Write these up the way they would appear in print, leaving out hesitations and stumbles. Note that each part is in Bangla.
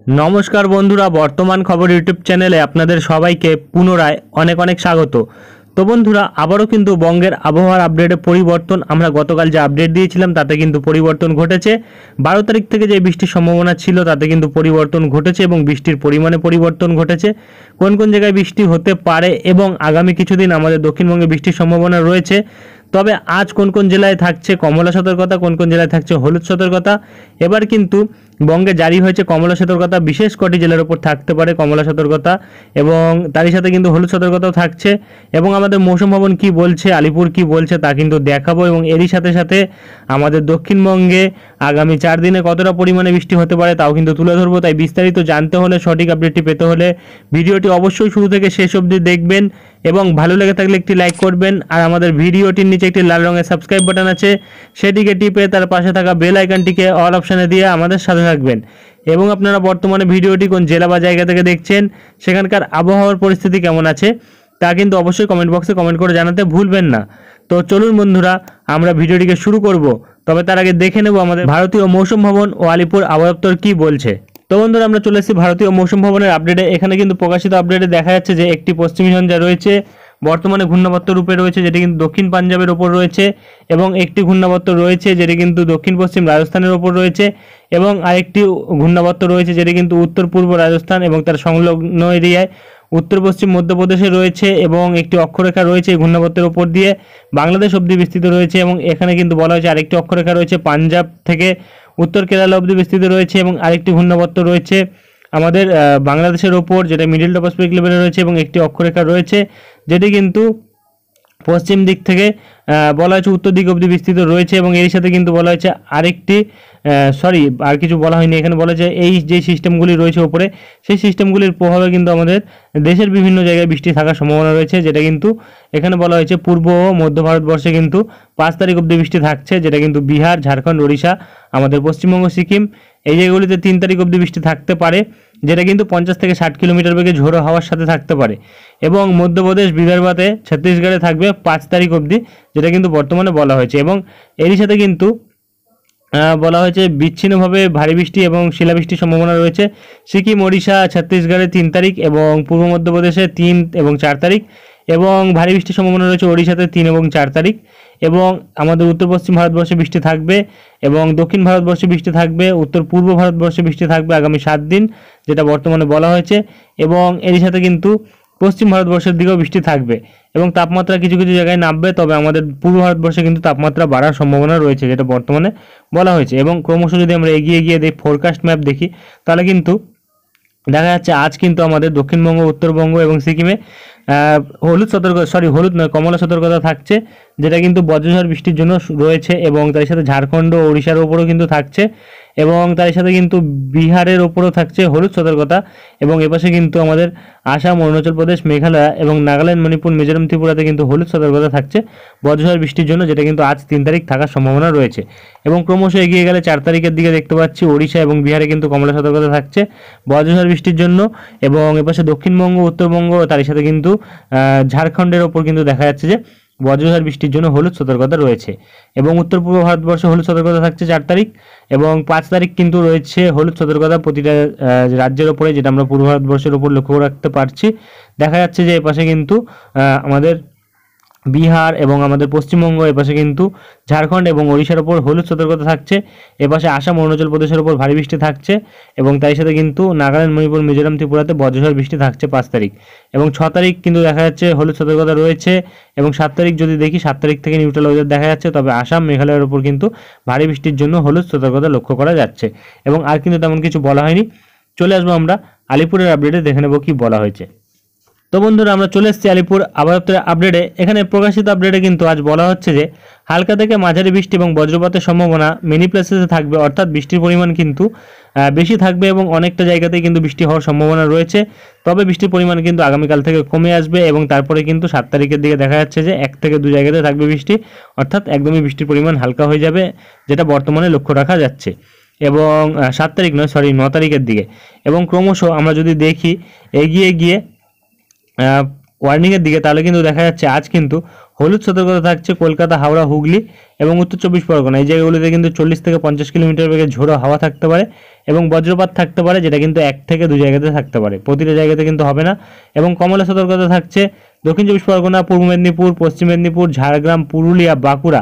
নমস্কার বন্ধুরা, বর্তমান খবর ইউটিউব চ্যানেলে আপনাদের সবাইকে পুনরায় অনেক অনেক স্বাগত। তো বন্ধুরা, আবারও কিন্তু বঙ্গের আবহাওয়ার আপডেটে পরিবর্তন। আমরা গতকাল যে আপডেট দিয়েছিলাম তাতে কিন্তু পরিবর্তন ঘটেছে। 12 তারিখ থেকে যে বৃষ্টির সম্ভাবনা ছিল তাতে কিন্তু পরিবর্তন ঘটেছে এবং বৃষ্টির পরিমাণে পরিবর্তন ঘটেছে। কোন কোন জায়গায় বৃষ্টি হতে পারে এবং আগামী কিছুদিন আমাদের দক্ষিণবঙ্গে বৃষ্টির সম্ভাবনা রয়েছে। তবে আজ কোন কোন জেলায় থাকছে কমলা সতর্কতা, কোন কোন জেলায় থাকছে হলুদ সতর্কতা। এবার কিন্তু বঙ্গে জারি হয়েছে কমলা সতর্কতা, বিশেষ কটি জেলার উপর থাকতে পারে কমলা সতর্কতা এবং তারই সাথে কিন্তু হলুদ সতর্কতাও থাকছে। এবং আমাদের মৌসুম ভবন কী বলছে, আলিপুর কী বলছে তা কিন্তু দেখাবো এবং এরই সাথে সাথে আমাদের দক্ষিণবঙ্গে আগামী 4 দিনে কতটা পরিমাণে বৃষ্টি হতে পারে তাও কিন্তু তুলে ধরবো। তাই বিস্তারিত জানতে হলে, সঠিক আপডেটটি পেতে হলে ভিডিওটি অবশ্যই শুরু থেকে শেষ অবধি দেখবেন এবং ভালো লেগে থাকলে একটি লাইক করবেন। আর আমাদের ভিডিওটির নিচে একটি লাল রঙের সাবস্ক্রাইব বাটন আছে, সেটিকে টিপে তার পাশে থাকা বেল আইকনটিকে অল অপশানে দিয়ে আমাদের সাথে থাকবেন। এবং আপনারা বর্তমানে ভিডিওটি কোন জেলা বা জায়গা থেকে দেখছেন, সেখানকার আবহাওয়ার পরিস্থিতি কেমন আছে তা কিন্তু অবশ্যই কমেন্ট বক্সে কমেন্ট করে জানাতে ভুলবেন না। তো চলুন বন্ধুরা, আমরা ভিডিওটিকে শুরু করব। তবে তার আগে দেখে নেব আমাদের ভারতীয় মৌসুম ভবন ও আলিপুর আবহাওয়া দপ্তর কী বলছে। তো বন্ধুরা, আমরা চলে এসেছি ভারতীয় মৌসুম ভবনের আপডেটে। এখানে কিন্তু প্রকাশিত আপডেটে দেখা যাচ্ছে যে একটি পশ্চিমী ঝঞ্ঝা রয়েছে, বর্তমানে ঘূর্ণাবর্ত রূপে রয়েছে, যেটি কিন্তু দক্ষিণ পাঞ্জাবের ওপর রয়েছে। এবং একটি ঘূর্ণাবর্ত রয়েছে যেটি কিন্তু দক্ষিণ পশ্চিম রাজস্থানের ওপর রয়েছে। এবং আরেকটি ঘূর্ণাবর্ত রয়েছে যেটি কিন্তু উত্তর পূর্ব রাজস্থান এবং তার সংলগ্ন এরিয়ায় উত্তর পশ্চিম মধ্যপ্রদেশে রয়েছে। এবং একটি অক্ষরেখা রয়েছে এই ঘূর্ণাবর্তের ওপর দিয়ে বাংলাদেশ অবধি বিস্তৃত রয়েছে। এবং এখানে কিন্তু বলা হয়েছে আরেকটি অক্ষরেখা রয়েছে পাঞ্জাব থেকে উত্তর কেরালা অবধি বিস্তৃত রয়েছে। এবং আরেকটি ঘূর্ণাবর্ত রয়েছে আমাদের বাংলাদেশের ওপর, যেটা মিডিল ট্রপোস্ফিয়ারিক লেভেলে রয়েছে। এবং একটি অক্ষরেখা রয়েছে যেটি কিন্তু পশ্চিম দিক থেকে বলা হয়েছে উত্তর দিক অবধি বিস্তৃত রয়েছে। এবং এর সাথে কিন্তু বলা হয়েছে আরেকটি আর কিছু বলা হয়নি, এখানে বলা হয়েছে এই যে সিস্টেমগুলি রয়েছে ওপরে, সেই সিস্টেমগুলির প্রভাবে কিন্তু আমাদের দেশের বিভিন্ন জায়গায় বৃষ্টি থাকার সম্ভাবনা রয়েছে। যেটা কিন্তু এখানে বলা হয়েছে পূর্ব ও মধ্য ভারতবর্ষে কিন্তু 5 তারিখ অবধি বৃষ্টি থাকছে, যেটা কিন্তু বিহার, ঝাড়খণ্ড, ওড়িশা, আমাদের পশ্চিমবঙ্গ, সিকিম এই জায়গাগুলিতে 3 তারিখ অবধি বৃষ্টি থাকতে পারে, যেটা কিন্তু 50 থেকে 60 কিলোমিটার বেগে ঝোড়ো হাওয়ার সাথে থাকতে পারে। এবং মধ্যপ্রদেশ, বিদর্ভতে, ছত্তিশগড়ে থাকবে 5 তারিখ অবধি, যেটা কিন্তু বর্তমানে বলা হয়েছে। এবং এরই সাথে কিন্তু বলা হয়েছে বিচ্ছিন্নভাবে ভারী বৃষ্টি এবং শিলাবৃষ্টির সম্ভাবনা রয়েছে সিকিম, ওড়িশা, ছত্তিশগড়ে 3 তারিখ এবং পূর্ব মধ্যপ্রদেশে 3 এবং 4 তারিখ। এবং ভারী বৃষ্টির সম্ভাবনা রয়েছে ওড়িশাতে 3 এবং 4 তারিখ। এবং আমাদের উত্তর পশ্চিম ভারতবর্ষে বৃষ্টি থাকবে এবং দক্ষিণ ভারতবর্ষে বৃষ্টি থাকবে, উত্তর পূর্ব ভারতবর্ষে বৃষ্টি থাকবে আগামী 7 দিন, যেটা বর্তমানে বলা হয়েছে। এবং এরই সাথে কিন্তু পশ্চিম ভারতবর্ষের দিকেও বৃষ্টি থাকবে এবং তাপমাত্রা কিছু কিছু জায়গায় নামবে। তবে আমাদের পূর্ব ভারতবর্ষে কিন্তু তাপমাত্রা বাড়ার সম্ভাবনা রয়েছে, যেটা বর্তমানে বলা হয়েছে। এবং ক্রমশ যদি আমরা এগিয়ে গিয়ে ফোরকাস্ট ম্যাপ দেখি, তাহলে কিন্তু দেখা যাচ্ছে আজ কিন্তু আমাদের দক্ষিণবঙ্গ, উত্তরবঙ্গ এবং সিকিমে হলুদ নয়, কমলা সতর্কতা থাকছে, যেটা কিন্তু বজ্রঝড় বৃষ্টির জন্য রয়েছে। এবং তার সাথে ঝাড়খণ্ড ও ওড়িশার ওপরও কিন্তু থাকছে এবং তার সাথে কিন্তু বিহারের ওপরও থাকছে হলুদ সতর্কতা। এবং এপাশে কিন্তু আমাদের আসাম, অরুণাচল প্রদেশ, মেঘালয় এবং নাগাল্যান্ড, মণিপুর, মিজোরাম, ত্রিপুরাতে কিন্তু হলুদ সতর্কতা থাকছে বজ্রঝড় বৃষ্টির জন্য, যেটা কিন্তু আজ 3 তারিখ থাকার সম্ভাবনা রয়েছে। এবং ক্রমশ এগিয়ে গেলে 4 তারিখের দিকে দেখতে পাচ্ছি ওড়িশা এবং বিহারে কিন্তু কমলা সতর্কতা থাকছে বজ্রঝড় বৃষ্টির জন্য। এবং এপাশে দক্ষিণবঙ্গ, উত্তরবঙ্গ, তার সাথে কিন্তু ঝাড়খণ্ডের ওপর কিন্তু দেখা যাচ্ছে যে বজ্রঝড় বৃষ্টির জন্য হলুদ সতর্কতা রয়েছে। এবং উত্তর পূর্ব ভারতবর্ষে হলুদ সতর্কতা থাকছে 4 তারিখ এবং 5 তারিখ কিন্তু রয়েছে হলুদ সতর্কতা প্রতিটা রাজ্যের ওপরে, যেটা আমরা পূর্ব ভারতবর্ষের ওপর লক্ষ্য রাখতে পারছি। দেখা যাচ্ছে যে এপাশে কিন্তু আমাদের বিহার এবং আমাদের পশ্চিমবঙ্গ, এপাশে কিন্তু ঝাড়খণ্ড এবং ওড়িশার ওপর হলুদ সতর্কতা থাকছে। এপাশে আসাম, অরুণাচল প্রদেশের ওপর ভারী বৃষ্টি থাকছে এবং তাই সাথে কিন্তু নাগাল্যান্ড, মণিপুর, মিজোরাম, ত্রিপুরাতে বজ্রঝড় বৃষ্টি থাকছে 5 তারিখ। এবং 6 তারিখ কিন্তু দেখা যাচ্ছে হলুদ সতর্কতা রয়েছে। এবং 7 তারিখ যদি দেখি, 7 তারিখ থেকে নিউট্রাল ওয়েদার দেখা যাচ্ছে। তবে আসাম, মেঘালয়ের ওপর কিন্তু ভারী বৃষ্টির জন্য হলুদ সতর্কতা লক্ষ্য করা যাচ্ছে। এবং আর কিন্তু তেমন কিছু বলা হয়নি। চলে আসবো আমরা আলিপুরের আপডেটে, দেখে নেব কি বলা হয়েছে। তো বন্ধুরা, আমরা চলে এসেছি আলিপুর আবহাওয়া দপ্তরের আপডেটে। এখানে প্রকাশিত আপডেটে কিন্তু আজ বলা হচ্ছে যে হালকা থেকে মাঝারি বৃষ্টি এবং বজ্রপাতের সম্ভাবনা মেনি প্লেসেসে থাকবে, অর্থাৎ বৃষ্টির পরিমাণ কিন্তু বেশি থাকবে এবং অনেকটা জায়গাতেই কিন্তু বৃষ্টি হওয়ার সম্ভাবনা রয়েছে। তবে বৃষ্টির পরিমাণ কিন্তু আগামীকাল থেকে কমে আসবে এবং তারপরে কিন্তু 7 তারিখের দিকে দেখা যাচ্ছে যে 1 থেকে 2 জায়গাতে থাকবে বৃষ্টি, অর্থাৎ একদমই বৃষ্টির পরিমাণ হালকা হয়ে যাবে, যেটা বর্তমানে লক্ষ্য রাখা যাচ্ছে। এবং 7 তারিখ নয়, 9 তারিখের দিকে। এবং ক্রমশ আমরা যদি দেখি এগিয়ে গিয়ে ওয়ার্নিংয়ের দিকে, তাহলে কিন্তু দেখা যাচ্ছে আজ কিন্তু হলুদ সতর্কতা থাকছে কলকাতা, হাওড়া, হুগলি এবং উত্তর চব্বিশ পরগনা। এই জায়গাগুলিতে কিন্তু 40 থেকে 50 কিলোমিটার বেগে ঝোড়ো হাওয়া থাকতে পারে এবং বজ্রপাত থাকতে পারে, যেটা কিন্তু 1 থেকে 2 জায়গাতে থাকতে পারে, প্রতিটা জায়গাতে কিন্তু হবে না। এবং কমলা সতর্কতা থাকছে দক্ষিণ চব্বিশ পরগনা, পূর্ব মেদিনীপুর, পশ্চিম মেদিনীপুর, ঝাড়গ্রাম, পুরুলিয়া, বাঁকুড়া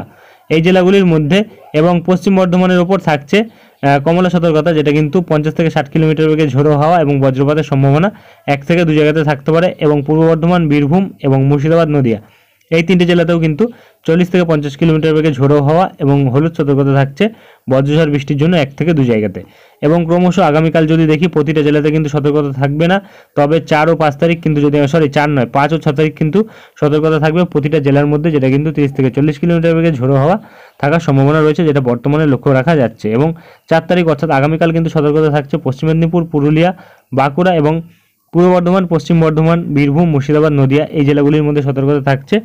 এই জেলাগুলির মধ্যে এবং পশ্চিম বর্ধমানের ওপর থাকছে কমলা সতর্কতা, যেটা কিন্তু 50 থেকে 60 কিলোমিটার বেগে ঝোড়ো হাওয়া এবং বজ্রপাতের সম্ভাবনা 1 থেকে 2 জায়গাতে থাকতে পারে। এবং পূর্ব বর্ধমান, বীরভূম এবং মুর্শিদাবাদ, নদিয়া এই 3টে জেলাতেও কিন্তু 40 থেকে 50 কিলোমিটার বেগে ঝোড়ো হাওয়া এবং হলুদ সতর্কতা থাকছে বজ্রঝড় বৃষ্টির জন্য 1 থেকে 2 জায়গাতে। এবং ক্রমশ আগামীকাল যদি দেখি প্রতিটা জেলাতে কিন্তু সতর্কতা থাকবে না, তবে 4 ও 5 তারিখ কিন্তু যদি 4 নয় 5 ও 6 তারিখ কিন্তু সতর্কতা থাকবে প্রতিটা জেলার মধ্যে, যেটা কিন্তু 30 থেকে 40 কিলোমিটার বেগে ঝোড়ো হাওয়া থাকার সম্ভাবনা রয়েছে, যেটা বর্তমানে লক্ষ্য রাখা যাচ্ছে। এবং 4 তারিখ অর্থাৎ আগামীকাল কিন্তু সতর্কতা থাকছে পশ্চিম মেদিনীপুর, পুরুলিয়া, বাঁকুড়া এবং পূর্ব বর্ধমান, পশ্চিম বর্ধমান, বীরভূম, মুর্শিদাবাদ, নদিয়া এই জেলাগুলির মধ্যে সতর্কতা থাকছে।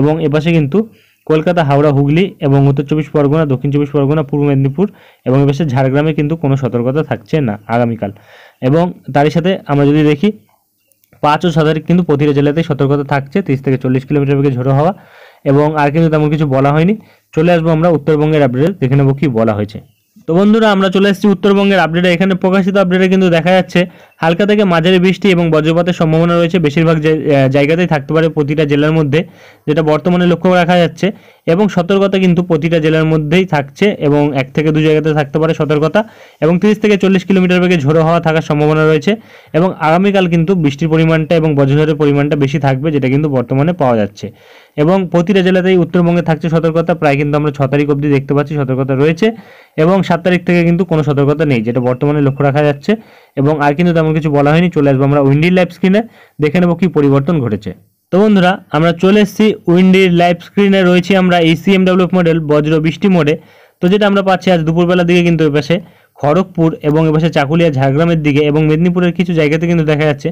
এবং এপাশে কিন্তু কলকাতা, হাওড়া, হুগলি এবং উত্তর চব্বিশ পরগনা, দক্ষিণ চব্বিশ পরগনা, পূর্ব মেদিনীপুর এবং এপাশে ঝাড়গ্রামে কিন্তু কোনো সতর্কতা থাকছে না আগামীকাল। এবং তারই সাথে আমরা যদি দেখি 5 ও 6 তারিখ কিন্তু প্রতিটা জেলাতেই সতর্কতা থাকছে 30 থেকে 40 কিলোমিটার বেগে ঝোড়ো হাওয়া। এবং আর কিন্তু তেমন কিছু বলা হয়নি। চলে আসবো আমরা উত্তরবঙ্গের আপডেট, দেখে নেবো কি বলা হয়েছে। তো বন্ধুরা আমরা চলে এসেছি উত্তরবঙ্গের আপডেটে। এখানে প্রকাশিত আপডেটে কিন্তু দেখা যাচ্ছে হালকা থেকে মাঝারি বৃষ্টি এবং বজ্রপাতের সম্ভাবনা রয়েছে, বেশিরভাগ জায়গাতেই থাকতে পারে প্রতিটা জেলার মধ্যে, যেটা বর্তমানে লক্ষ্য রাখা যাচ্ছে। এবং সতর্কতা কিন্তু প্রতিটা জেলার মধ্যেই থাকছে এবং 1 থেকে 2 জায়গাতে থাকতে পারে সতর্কতা। এবং 30 থেকে 40 কিলোমিটার বেগে ঝোড়ো হাওয়া থাকার সম্ভাবনা রয়েছে। এবং আগামীকাল কিন্তু বৃষ্টির পরিমাণটা এবং বজ্রঝড়ের পরিমাণটা বেশি থাকবে, যেটা কিন্তু বর্তমানে পাওয়া যাচ্ছে। এবং প্রতিটা জেলাতেই উত্তরবঙ্গে থাকছে সতর্কতা, প্রায় কিন্তু আমরা 6 তারিখ অবধি দেখতে পাচ্ছি সতর্কতা রয়েছে। এবং 7 তারিখ থেকে কিন্তু কোনো সতর্কতা নেই, যেটা বর্তমানে লক্ষ্য রাখা যাচ্ছে। এবং আর কিন্তু তেমন কিছু বলা হয়নি। চলে আসবো আমরা উইন্ডির লাইভ স্ক্রিনে, দেখে নেবো কি পরিবর্তন ঘটেছে। তো বন্ধুরা আমরা চলে এসেছি উইন্ডির লাইভ স্ক্রিনে, রয়েছি আমরা ECMWF মডেল বজ্র বৃষ্টি মোডে। তো যেটা আমরা পাচ্ছি আজ দুপুরবেলার দিকে কিন্তু এপাশে খড়গপুর এবং এপাশে চাকুলিয়া, ঝাড়গ্রামের দিকে এবং মেদিনীপুরের কিছু জায়গাতে কিন্তু দেখা যাচ্ছে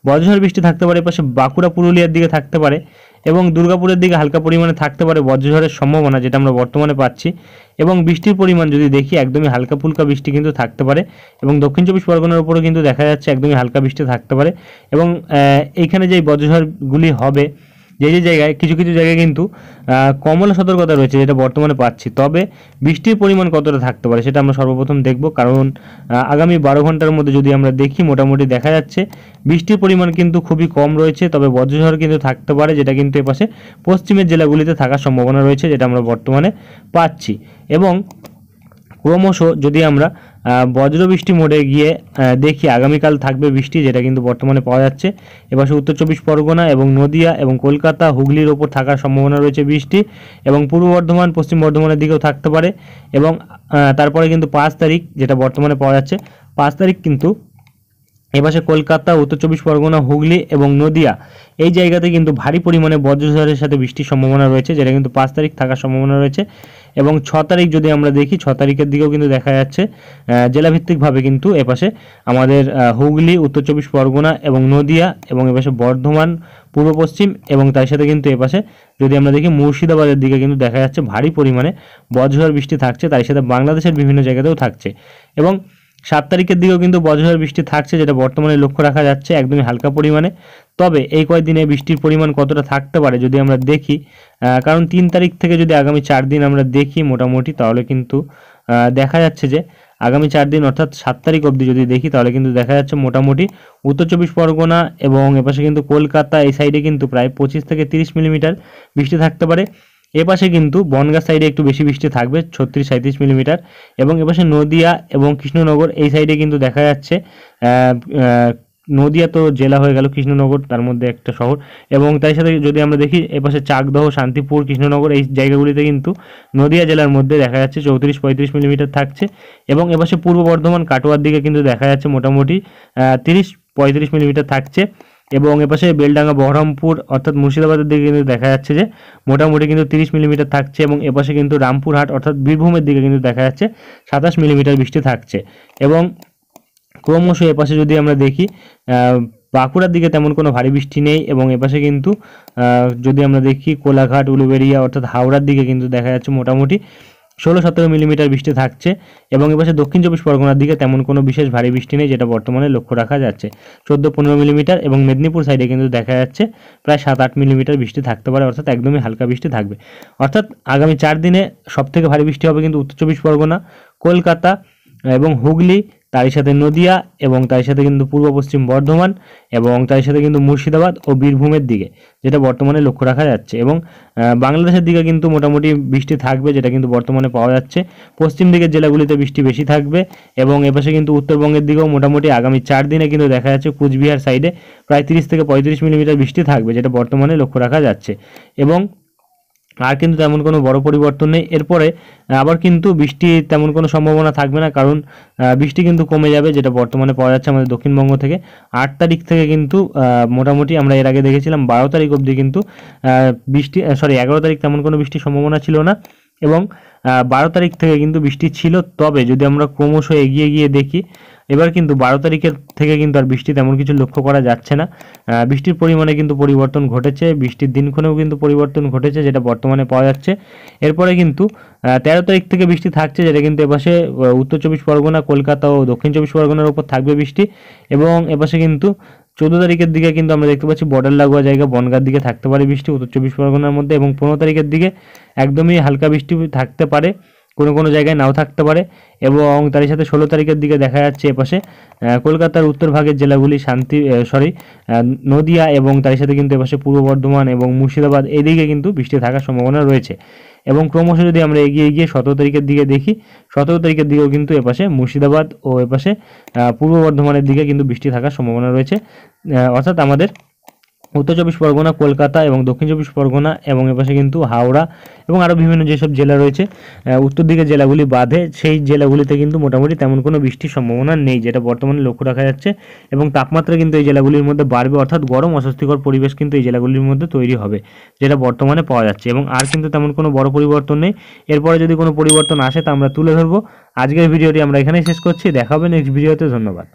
বজ্রঝড় বৃষ্টি থাকতে পারে। এপাশে বাঁকুড়া, পুরুলিয়ার দিকে থাকতে পারে এবং দুর্গাপুরের দিকে হালকা পরিমাণে থাকতে পারে বজ্রঝড়ের সম্ভাবনা, যেটা আমরা বর্তমানে পাচ্ছি। এবং বৃষ্টির পরিমাণ যদি দেখি একদমই হালকা ফুলকা বৃষ্টি কিন্তু থাকতে পারে। এবং দক্ষিণ চব্বিশ পরগনার উপরেও কিন্তু দেখা যাচ্ছে একদমই হালকা বৃষ্টি থাকতে পারে। এবং এইখানে যে বজ্রঝড়গুলি হবে যে জায়গায় কিছু কিছু জায়গায় কিন্তু কমলা সতর্কতা রয়েছে, যেটা বর্তমানে পাচ্ছি। তবে বৃষ্টির পরিমাণ কতটা থাকতে পারে সেটা আমরা সর্বপ্রথম দেখব, কারণ আগামী 12 ঘন্টার মধ্যে যদি আমরা দেখি মোটামুটি দেখা যাচ্ছে বৃষ্টির পরিমাণ কিন্তু খুবই কম রয়েছে। তবে বজ্রঝড় কিন্তু থাকতে পারে, যেটা কিন্তু এপাশে পশ্চিমের জেলাগুলিতে থাকার সম্ভাবনা রয়েছে, যেটা আমরা বর্তমানে পাচ্ছি। এবং ক্রমশ যদি আমরা বজ্রবৃষ্টি মোডে গিয়ে দেখি আগামীকাল থাকবে বৃষ্টি, যেটা কিন্তু বর্তমানে পাওয়া যাচ্ছে। এপাশে উত্তর চব্বিশ পরগনা এবং নদিয়া এবং কলকাতা, হুগলির ওপর থাকার সম্ভাবনা রয়েছে বৃষ্টি। এবং পূর্ব বর্ধমান, পশ্চিম বর্ধমানের দিকেও থাকতে পারে। এবং তারপরে কিন্তু 5 তারিখ যেটা বর্তমানে পাওয়া যাচ্ছে, 5 তারিখ কিন্তু এপাশে কলকাতা, উত্তর চব্বিশ পরগনা, হুগলি এবং নদিয়া এই জায়গাতে কিন্তু ভারী পরিমাণে বজ্রঝড়ের সাথে বৃষ্টির সম্ভাবনা রয়েছে, যেটা কিন্তু 5 তারিখ থাকার সম্ভাবনা রয়েছে। এবং 6 তারিখ যদি আমরা দেখি 6 তারিখের দিকেও কিন্তু দেখা যাচ্ছে জেলাভিত্তিকভাবে কিন্তু এপাশে আমাদের হুগলি, উত্তর চব্বিশ পরগনা এবং নদিয়া এবং এপাশে বর্ধমান, পূর্ব পশ্চিম এবং তার সাথে কিন্তু এপাশে যদি আমরা দেখি মুর্শিদাবাদের দিকে কিন্তু দেখা যাচ্ছে ভারী পরিমাণে বজ্রঝড় বৃষ্টি থাকছে, তার সাথে বাংলাদেশের বিভিন্ন জায়গাতেও থাকছে। এবং 7 তারিখের দিকেও কিন্তু বজ্রঝড় বৃষ্টি থাকছে, যেটা বর্তমানে লক্ষ্য রাখা যাচ্ছে একদমই হালকা পরিমাণে। তবে এই কয়েকদিনে বৃষ্টির পরিমাণ কতটা থাকতে পারে যদি আমরা দেখি, কারণ 3 তারিখ থেকে যদি আগামী 4 দিন আমরা দেখি মোটামুটি, তাহলে কিন্তু দেখা যাচ্ছে যে আগামী 4 দিন অর্থাৎ 7 তারিখ অবধি যদি দেখি, তাহলে কিন্তু দেখা যাচ্ছে মোটামুটি উত্তর চব্বিশ পরগনা এবং এপাশে কিন্তু কলকাতা এই সাইডে কিন্তু প্রায় 25 থেকে 30 মিলিমিটার বৃষ্টি থাকতে পারে। এপাশে কিন্তু বনগাঁ সাইডে একটু বেশি বৃষ্টি থাকবে 36-37 মিলিমিটার। এবং এপাশে নদিয়া এবং কৃষ্ণনগর এই সাইডে কিন্তু দেখা যাচ্ছে নদিয়া তো জেলা হয়ে গেল, কৃষ্ণনগর তার মধ্যে একটা শহর। এবং তার সাথে যদি আমরা দেখি এপাশে চাকদহ, শান্তিপুর, কৃষ্ণনগর এই জায়গাগুলিতে কিন্তু নদিয়া জেলার মধ্যে দেখা যাচ্ছে 34-35 মিলিমিটার থাকছে। এবং এপাশে পূর্ব বর্ধমান, কাটোয়ার দিকে কিন্তু দেখা যাচ্ছে মোটামুটি 30-35 মিলিমিটার থাকছে। এবং এপাশে বেলডাঙ্গা, বহরমপুর অর্থাৎ মুর্শিদাবাদের দিকে কিন্তু দেখা যাচ্ছে যে মোটামুটি কিন্তু 30 মিলিমিটার থাকছে। এবং এপাশে কিন্তু রামপুরহাট অর্থাৎ বীরভূমের দিকে কিন্তু দেখা যাচ্ছে 27 মিলিমিটার বৃষ্টি থাকছে। এবং ক্রমশ এপাশে যদি আমরা দেখি বাঁকুড়ার দিকে তেমন কোনো ভারী বৃষ্টি নেই। এবং এপাশে কিন্তু যদি আমরা দেখি কোলাঘাট, উলুবেড়িয়া অর্থাৎ হাওড়ার দিকে কিন্তু দেখা যাচ্ছে মোটামুটি 16-17 মিলিমিটার বৃষ্টি থাকছে এবং এপাশে দক্ষিণ চব্বিশ পরগনার দিকে তেমন কোনো বিশেষ ভারী বৃষ্টি নেই, যেটা বর্তমানে লক্ষ্য রাখা যাচ্ছে। 14-15 মিলিমিটার এবং মেদিনীপুর সাইডে কিন্তু দেখা যাচ্ছে প্রায় 7-8 মিলিমিটার বৃষ্টি থাকতে পারে, অর্থাৎ একদমই হালকা বৃষ্টি থাকবে। অর্থাৎ আগামী 4 দিনে সবথেকে ভারী বৃষ্টি হবে কিন্তু উত্তর চব্বিশ পরগনা, কলকাতা এবং হুগলি, তারই সাথে নদিয়া এবং তার সাথে কিন্তু পূর্ব পশ্চিম বর্ধমান এবং তার সাথে কিন্তু মুর্শিদাবাদ ও বীরভূমের দিকে, যেটা বর্তমানে লক্ষ্য রাখা যাচ্ছে। এবং বাংলাদেশের দিকে কিন্তু মোটামুটি বৃষ্টি থাকবে, যেটা কিন্তু বর্তমানে পাওয়া যাচ্ছে। পশ্চিম দিকের জেলাগুলিতে বৃষ্টি বেশি থাকবে এবং এপাশে কিন্তু উত্তরবঙ্গের দিকেও মোটামুটি আগামী 4 দিনে কিন্তু দেখা যাচ্ছে কুচবিহার সাইডে প্রায় 30-35 মিলিমিটার বৃষ্টি থাকবে, যেটা বর্তমানে লক্ষ্য রাখা যাচ্ছে। এবং আর কিন্তু তেমন কোনো বড় পরিবর্তন নেই। এরপরে আবার কিন্তু বৃষ্টি তেমন কোনো সম্ভাবনা থাকবে না, কারণ বৃষ্টি কিন্তু কমে যাবে, যেটা বর্তমানে পাওয়া যাচ্ছে আমাদের দক্ষিণবঙ্গ থেকে। 8 তারিখ থেকে কিন্তু মোটামুটি আমরা এর আগে দেখেছিলাম 12 তারিখ অবধি কিন্তু 11 তারিখ তেমন কোনো বৃষ্টির সম্ভাবনা ছিল না এবং 12 তারিখ থেকে কিন্তু বৃষ্টি ছিল। তবে যদি আমরা ক্রমশ এগিয়ে গিয়ে দেখি, এবার কিন্তু 12 তারিখের থেকে কিন্তু আর বৃষ্টি তেমন কিছু লক্ষ্য করা যাচ্ছে না। বৃষ্টির পরিমাণে কিন্তু পরিবর্তন ঘটেছে, বৃষ্টির দিনক্ষণেও কিন্তু পরিবর্তন ঘটেছে, যেটা বর্তমানে পাওয়া যাচ্ছে। এরপরে কিন্তু 13 তারিখ থেকে বৃষ্টি থাকছে, যেটা কিন্তু এপাশে উত্তর চব্বিশ পরগনা, কলকাতা ও দক্ষিণ চব্বিশ পরগনার উপর থাকবে বৃষ্টি। এবং এপাশে কিন্তু 14 তারিখের দিকে কিন্তু আমরা দেখতে পাচ্ছি বর্ডার লাগোয়া জায়গা বনগাঁর দিকে থাকতে পারে বৃষ্টি উত্তর চব্বিশ পরগনার মধ্যে, এবং 15 তারিখের দিকে একদমই হালকা বৃষ্টি থাকতে পারে, কোনো কোনো জায়গায় নাও থাকতে পারে। এবং তার সাথে 16 তারিখের দিকে দেখা যাচ্ছে এপাশে কলকাতার উত্তর ভাগের জেলাগুলি নদিয়া এবং তার সাথে কিন্তু এপাশে পূর্ব বর্ধমান এবং মুর্শিদাবাদ এদিকে কিন্তু বৃষ্টি থাকার সম্ভাবনা রয়েছে। এবং ক্রমশ যদি আমরা এগিয়ে গিয়ে 17 তারিখের দিকে দেখি, 17 তারিখের দিকেও কিন্তু এপাশে মুর্শিদাবাদ ও এপাশে পূর্ব বর্ধমানের দিকে কিন্তু বৃষ্টি থাকার সম্ভাবনা রয়েছে। অর্থাৎ আমাদের উত্তর চব্বিশ পরগনা, কলকাতা এবং দক্ষিণ চব্বিশ পরগনা এবং এপাশে কিন্তু হাওড়া এবং আরও বিভিন্ন যেসব জেলা রয়েছে উত্তর দিকের জেলাগুলি বাদে, সেই জেলাগুলিতে কিন্তু মোটামুটি তেমন কোনো বৃষ্টির সম্ভাবনা নেই, যেটা বর্তমানে লক্ষ্য রাখা যাচ্ছে। এবং তাপমাত্রা কিন্তু এই জেলাগুলির মধ্যে বাড়বে, অর্থাৎ গরম অস্বস্তিকর পরিবেশ কিন্তু এই জেলাগুলির মধ্যে তৈরি হবে, যেটা বর্তমানে পাওয়া যাচ্ছে। এবং আর কিন্তু তেমন কোনো বড় পরিবর্তন নেই। এরপরে যদি কোনো পরিবর্তন আসে তা আমরা তুলে ধরবো। আজকের ভিডিওটি আমরা এখানেই শেষ করছি, দেখা হবে নেক্সট ভিডিওতে। ধন্যবাদ।